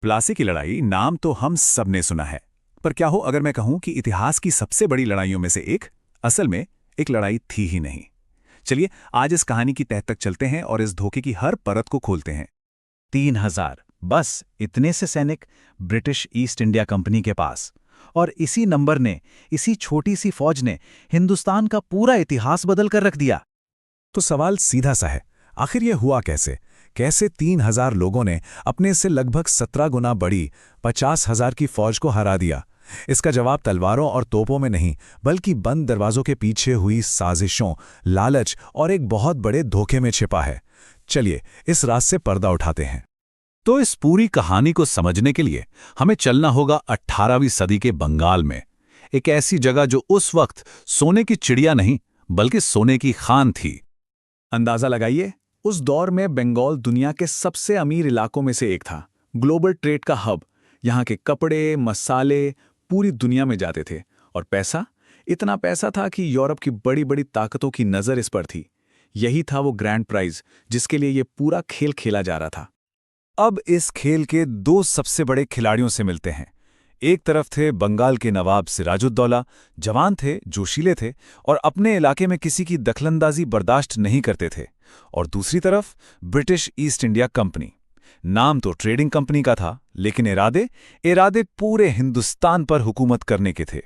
प्लासी की लड़ाई नाम तो हम सबने सुना है, पर क्या हो अगर मैं कहूं कि इतिहास की सबसे बड़ी लड़ाइयों में से एक असल में एक लड़ाई थी ही नहीं। चलिए आज इस कहानी की तह तक चलते हैं और इस धोखे की हर परत को खोलते हैं। 3,000 बस इतने से सैनिक ब्रिटिश ईस्ट इंडिया कंपनी के पास। और इसी नंबर ने, इसी छोटी सी फौज ने हिंदुस्तान का पूरा इतिहास बदल कर रख दिया। तो सवाल सीधा सा है, आखिर यह हुआ कैसे? कैसे 3,000 लोगों ने अपने से लगभग 17 गुना बड़ी 50,000 की फौज को हरा दिया? इसका जवाब तलवारों और तोपों में नहीं, बल्कि बंद दरवाजों के पीछे हुई साजिशों, लालच और एक बहुत बड़े धोखे में छिपा है। चलिए इस राज से पर्दा उठाते हैं। तो इस पूरी कहानी को समझने के लिए हमें चलना होगा 18वीं सदी के बंगाल में, एक ऐसी जगह जो उस वक्त सोने की चिड़िया नहीं बल्कि सोने की खान थी। अंदाजा लगाइए, उस दौर में बंगाल दुनिया के सबसे अमीर इलाकों में से एक था। ग्लोबल ट्रेड का हब। यहाँ के कपड़े, मसाले पूरी दुनिया में जाते थे। और पैसा, इतना पैसा था कि यूरोप की बड़ी बड़ी ताकतों की नज़र इस पर थी। यही था वो ग्रैंड प्राइज जिसके लिए ये पूरा खेल खेला जा रहा था। अब इस खेल के दो सबसे बड़े खिलाड़ियों से मिलते हैं। एक तरफ थे बंगाल के नवाब सिराजुद्दौला, जवान थे, जोशीले थे और अपने इलाके में किसी की दखलंदाजी बर्दाश्त नहीं करते थे। और दूसरी तरफ ब्रिटिश ईस्ट इंडिया कंपनी। नाम तो ट्रेडिंग कंपनी का था, लेकिन इरादे पूरे हिंदुस्तान पर हुकूमत करने के थे।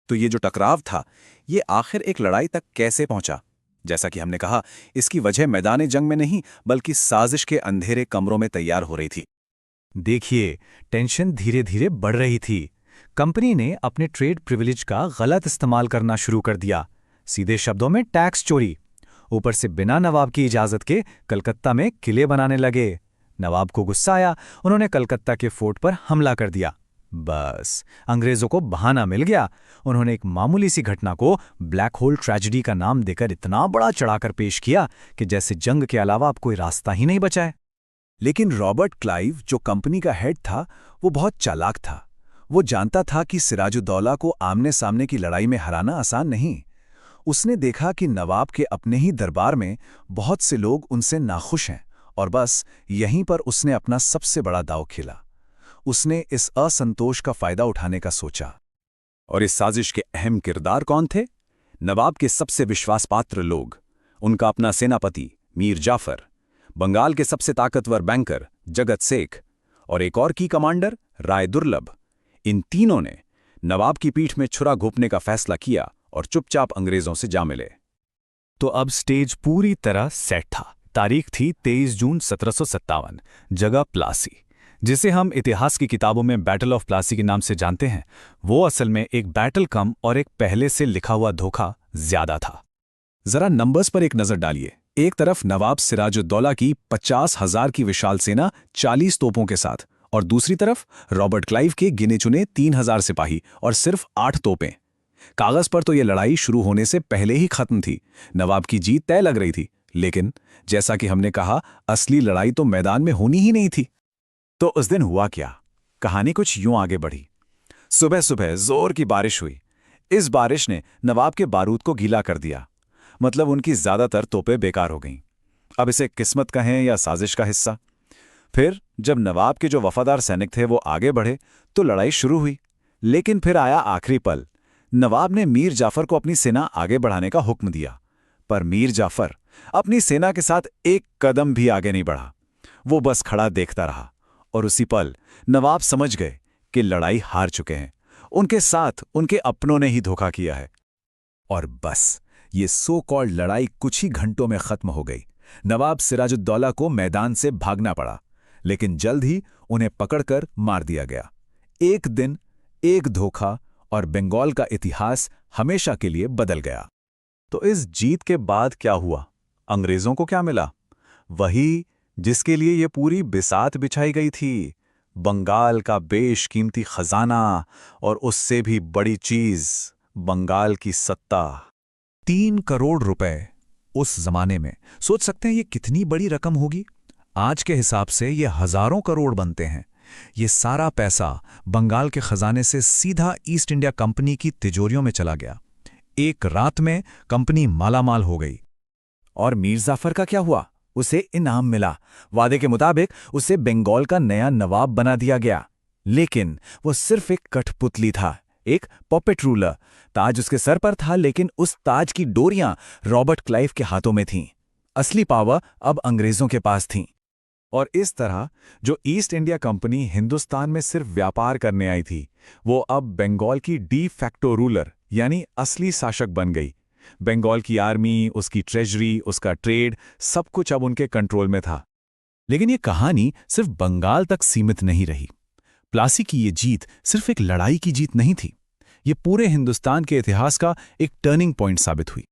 तो ये जो टकराव था, ये आखिर एक लड़ाई तक कैसे पहुंचा? जैसा कि हमने कहा, इसकी वजह मैदान जंग में नहीं बल्कि साजिश के अंधेरे कमरों में तैयार हो रही थी। देखिए, टेंशन धीरे धीरे बढ़ रही थी। कंपनी ने अपने ट्रेड प्रिविलेज का गलत इस्तेमाल करना शुरू कर दिया। सीधे शब्दों में टैक्स चोरी। ऊपर से बिना नवाब की इजाजत के कलकत्ता में किले बनाने लगे। नवाब को गुस्सा आया, उन्होंने कलकत्ता के फोर्ट पर हमला कर दिया। बस अंग्रेजों को बहाना मिल गया। उन्होंने एक मामूली सी घटना को ब्लैक होल ट्रेजेडी का नाम देकर इतना बड़ा चढ़ाकर पेश किया कि जैसे जंग के अलावा अब कोई रास्ता ही नहीं बचा है। लेकिन रॉबर्ट क्लाइव, जो कंपनी का हेड था, वो बहुत चालाक था। वो जानता था कि सिराजुद्दौला को आमने सामने की लड़ाई में हराना आसान नहीं। उसने देखा कि नवाब के अपने ही दरबार में बहुत से लोग उनसे नाखुश हैं, और बस यहीं पर उसने अपना सबसे बड़ा दांव खेला। उसने इस असंतोष का फायदा उठाने का सोचा। और इस साजिश के अहम किरदार कौन थे? नवाब के सबसे विश्वासपात्र लोग, उनका अपना सेनापति मीर जाफर, बंगाल के सबसे ताकतवर बैंकर जगत सेठ और एक और की कमांडर राय दुर्लभ। इन तीनों ने नवाब की पीठ में छुरा घोंपने का फैसला किया और चुपचाप अंग्रेजों से जा मिले। तो अब स्टेज पूरी तरह सेट था। तारीख थी 23 जून 1757। जगह प्लासी, जिसे हम इतिहास की किताबों में बैटल ऑफ प्लासी के नाम से जानते हैं, वो असल में एक बैटल कम और एक पहले से लिखा हुआ धोखा ज्यादा था। जरा नंबर्स पर एक नजर डालिए। एक तरफ नवाब सिराजुद्दौला की 50,000 की विशाल सेना 40 तोपों के साथ, और दूसरी तरफ रॉबर्ट क्लाइव के गिने चुने 3,000 सिपाही और सिर्फ 8 तोपें। कागज पर तो यह लड़ाई शुरू होने से पहले ही खत्म थी। नवाब की जीत तय लग रही थी, लेकिन जैसा कि हमने कहा, असली लड़ाई तो मैदान में होनी ही नहीं थी। तो उस दिन हुआ क्या? कहानी कुछ यूं आगे बढ़ी। सुबह सुबह जोर की बारिश हुई। इस बारिश ने नवाब के बारूद को गीला कर दिया। मतलब उनकी ज्यादातर तोपें बेकार हो गईं। अब इसे किस्मत कहें या साजिश का हिस्सा। फिर जब नवाब के जो वफादार सैनिक थे वो आगे बढ़े तो लड़ाई शुरू हुई। लेकिन फिर आया आखिरी पल। नवाब ने मीर जाफर को अपनी सेना आगे बढ़ाने का हुक्म दिया, पर मीर जाफर अपनी सेना के साथ एक कदम भी आगे नहीं बढ़ा। वो बस खड़ा देखता रहा। और उसी पल नवाब समझ गए कि लड़ाई हार चुके हैं। उनके साथ उनके अपनों ने ही धोखा किया है। और बस ये सो कॉल्ड लड़ाई कुछ ही घंटों में खत्म हो गई। नवाब सिराजुद्दौला को मैदान से भागना पड़ा, लेकिन जल्द ही उन्हें पकड़कर मार दिया गया। एक दिन, एक धोखा, और बंगाल का इतिहास हमेशा के लिए बदल गया। तो इस जीत के बाद क्या हुआ? अंग्रेजों को क्या मिला? वही जिसके लिए ये पूरी बिसात बिछाई गई थी, बंगाल का बेशकीमती खजाना, और उससे भी बड़ी चीज, बंगाल की सत्ता। 3 करोड़ रुपए उस जमाने में, सोच सकते हैं ये कितनी बड़ी रकम होगी? आज के हिसाब से ये हजारों करोड़ बनते हैं। ये सारा पैसा बंगाल के खजाने से सीधा ईस्ट इंडिया कंपनी की तिजोरियों में चला गया। एक रात में कंपनी मालामाल हो गई। और मीर जाफर का क्या हुआ? उसे इनाम मिला। वादे के मुताबिक उसे बंगाल का नया नवाब बना दिया गया। लेकिन वो सिर्फ एक कठपुतली था, एक पॉपेट रूलर। ताज उसके सर पर था, लेकिन उस ताज की डोरियां रॉबर्ट क्लाइव के हाथों में थीं। असली पावर अब अंग्रेजों के पास थी। और इस तरह जो ईस्ट इंडिया कंपनी हिंदुस्तान में सिर्फ व्यापार करने आई थी, वो अब बंगाल की डी फैक्टो रूलर यानी असली शासक बन गई। बंगाल की आर्मी, उसकी ट्रेजरी, उसका ट्रेड, सब कुछ अब उनके कंट्रोल में था। लेकिन ये कहानी सिर्फ बंगाल तक सीमित नहीं रही। प्लासी की ये जीत सिर्फ एक लड़ाई की जीत नहीं थी, ये पूरे हिंदुस्तान के इतिहास का एक टर्निंग पॉइंट साबित हुई।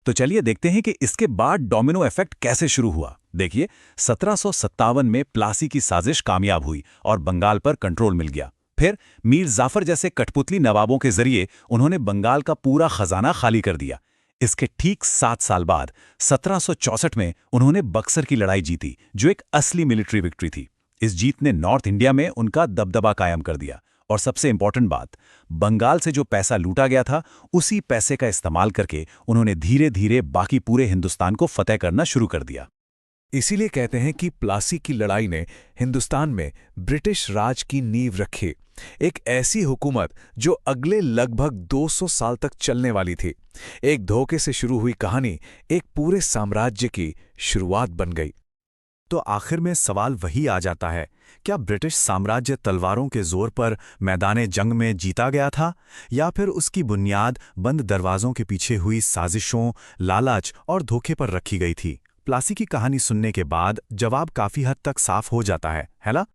तो चलिए देखते हैं कि इसके बाद डोमिनो इफेक्ट कैसे शुरू हुआ। देखिए, 1757 में प्लासी की साजिश कामयाब हुई और बंगाल पर कंट्रोल मिल गया। फिर मीर जाफर जैसे कठपुतली नवाबों के जरिए उन्होंने बंगाल का पूरा खजाना खाली कर दिया। इसके ठीक 7 साल बाद 1764 में उन्होंने बक्सर की लड़ाई जीती, जो एक असली मिलिट्री विक्ट्री थी। इस जीत ने नॉर्थ इंडिया में उनका दबदबा कायम कर दिया। और सबसे इंपॉर्टेंट बात, बंगाल से जो पैसा लूटा गया था, उसी पैसे का इस्तेमाल करके उन्होंने धीरे धीरे बाकी पूरे हिंदुस्तान को फतेह करना शुरू कर दिया। इसीलिए कहते हैं कि प्लासी की लड़ाई ने हिंदुस्तान में ब्रिटिश राज की नींव रखी, एक ऐसी हुकूमत जो अगले लगभग 200 साल तक चलने वाली थी। एक धोखे से शुरू हुई कहानी एक पूरे साम्राज्य की शुरुआत बन गई। तो आखिर में सवाल वही आ जाता है, क्या ब्रिटिश साम्राज्य तलवारों के जोर पर मैदाने जंग में जीता गया था, या फिर उसकी बुनियाद बंद दरवाजों के पीछे हुई साजिशों, लालच और धोखे पर रखी गई थी? प्लासी की कहानी सुनने के बाद जवाब काफी हद तक साफ हो जाता है ना?